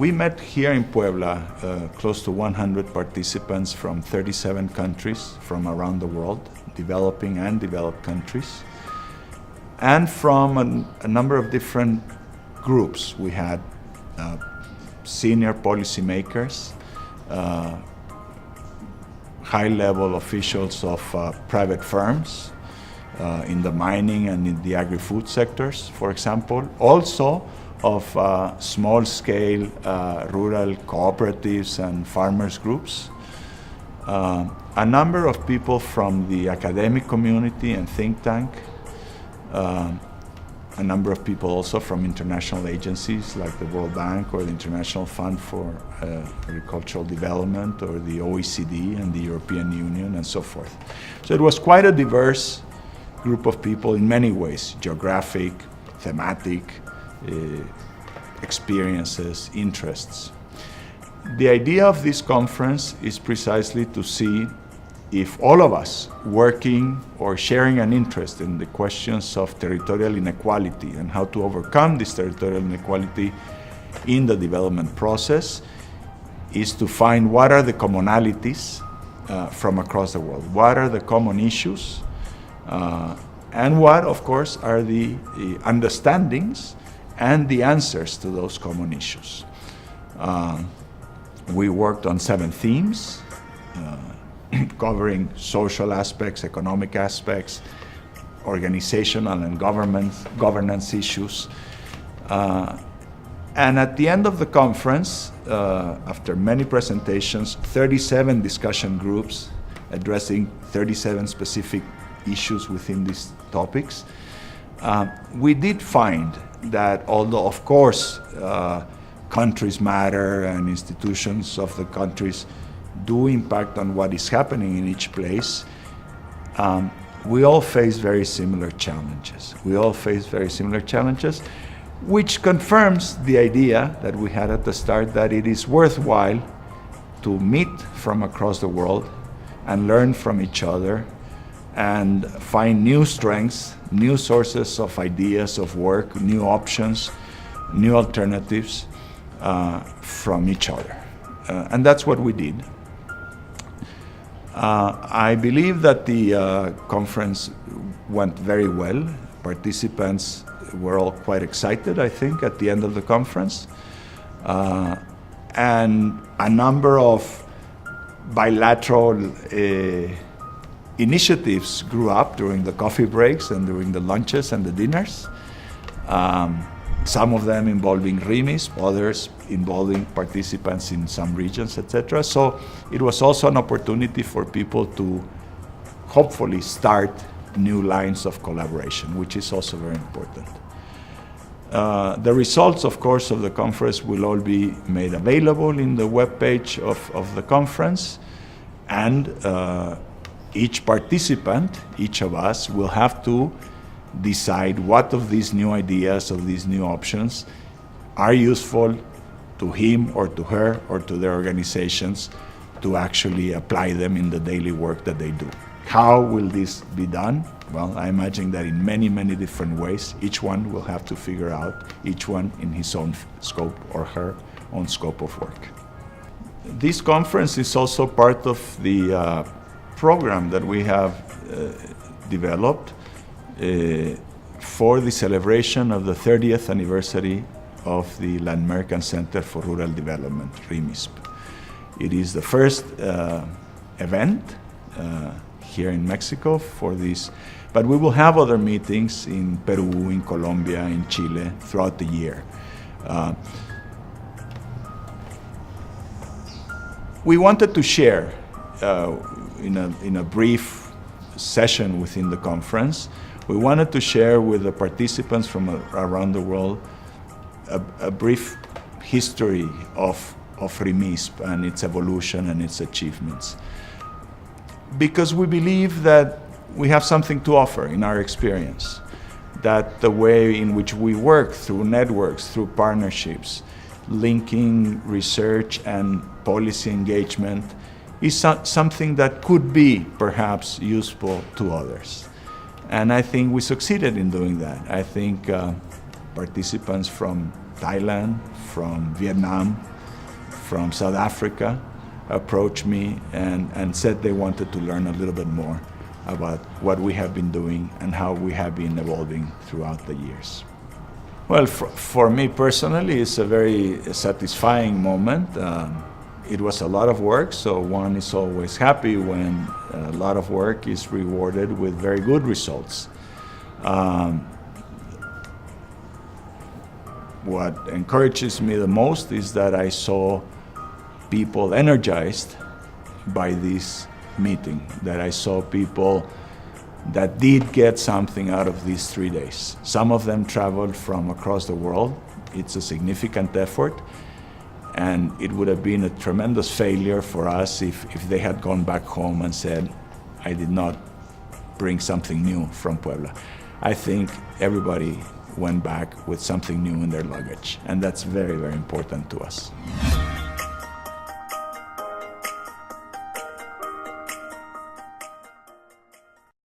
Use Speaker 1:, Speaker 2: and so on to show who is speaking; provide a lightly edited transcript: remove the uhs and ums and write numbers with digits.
Speaker 1: We met here in Puebla, close to 100 participants from 37 countries from around the world, developing and developed countries, and from a number of different groups. We had senior policymakers, high-level officials of private firms in the mining and in the agri-food sectors, for example. Also of small-scale rural cooperatives and farmers groups. A number of people from the academic community and think tank. A number of people also from international agencies like the World Bank or the International Fund for Agricultural Development or the OECD and the European Union and so forth. So it was quite a diverse group of people in many ways, geographic, thematic, experiences, interests. The idea of this conference is precisely to see if all of us working or sharing an interest in the questions of territorial inequality and how to overcome this territorial inequality in the development process is to find what are the commonalities from across the world, what are the common issues, and what, of course, are the understandings and the answers to those common issues. We worked on 7 themes, covering social aspects, economic aspects, organizational and governance issues. And at the end of the conference, after many presentations, 37 discussion groups addressing 37 specific issues within these topics, we did find that although, of course, countries matter and institutions of the countries do impact on what is happening in each place, we all face very similar challenges. Which confirms the idea that we had at the start that it is worthwhile to meet from across the world and learn from each other and find new strengths, new sources of ideas of work, new options, new alternatives from each other. And that's what we did. I believe that the conference went very well. Participants were all quite excited, I think, at the end of the conference. And a number of bilateral initiatives grew up during the coffee breaks and during the lunches and the dinners. Some of them involving Rimisp, others involving participants in some regions, etc. So it was also an opportunity for people to hopefully start new lines of collaboration, which is also very important. The results, of course, of the conference will all be made available in the webpage of the conference, and each participant, each of us, will have to decide what of these new ideas, of these new options, are useful to him or to her or to their organizations to actually apply them in the daily work that they do. How will this be done? Well, I imagine that in many, many different ways. Each one will have to figure out, each one in his own scope or her own scope of work. This conference is also part of the program that we have developed for the celebration of the 30th anniversary of the Latin American Center for Rural Development, Rimisp. It is the first event here in Mexico for this, but we will have other meetings in Peru, in Colombia, in Chile throughout the year. We wanted to share in a brief session within the conference, we wanted to share with the participants from around the world a brief history of Rimisp and its evolution and its achievements. Because we believe that we have something to offer in our experience, that the way in which we work through networks, through partnerships, linking research and policy engagement is something that could be perhaps useful to others. And I think we succeeded in doing that. I think participants from Thailand, from Vietnam, from South Africa approached me and said they wanted to learn a little bit more about what we have been doing and how we have been evolving throughout the years. Well, for me personally, it's a very satisfying moment. It was a lot of work, so one is always happy when a lot of work is rewarded with very good results. What encourages me the most is that I saw people energized by this meeting, that I saw people that did get something out of these 3 days. Some of them traveled from across the world. It's a significant effort, and it would have been a tremendous failure for us if they had gone back home and said, I did not bring something new from Puebla. I think everybody went back with something new in their luggage, and that's very, very important to us.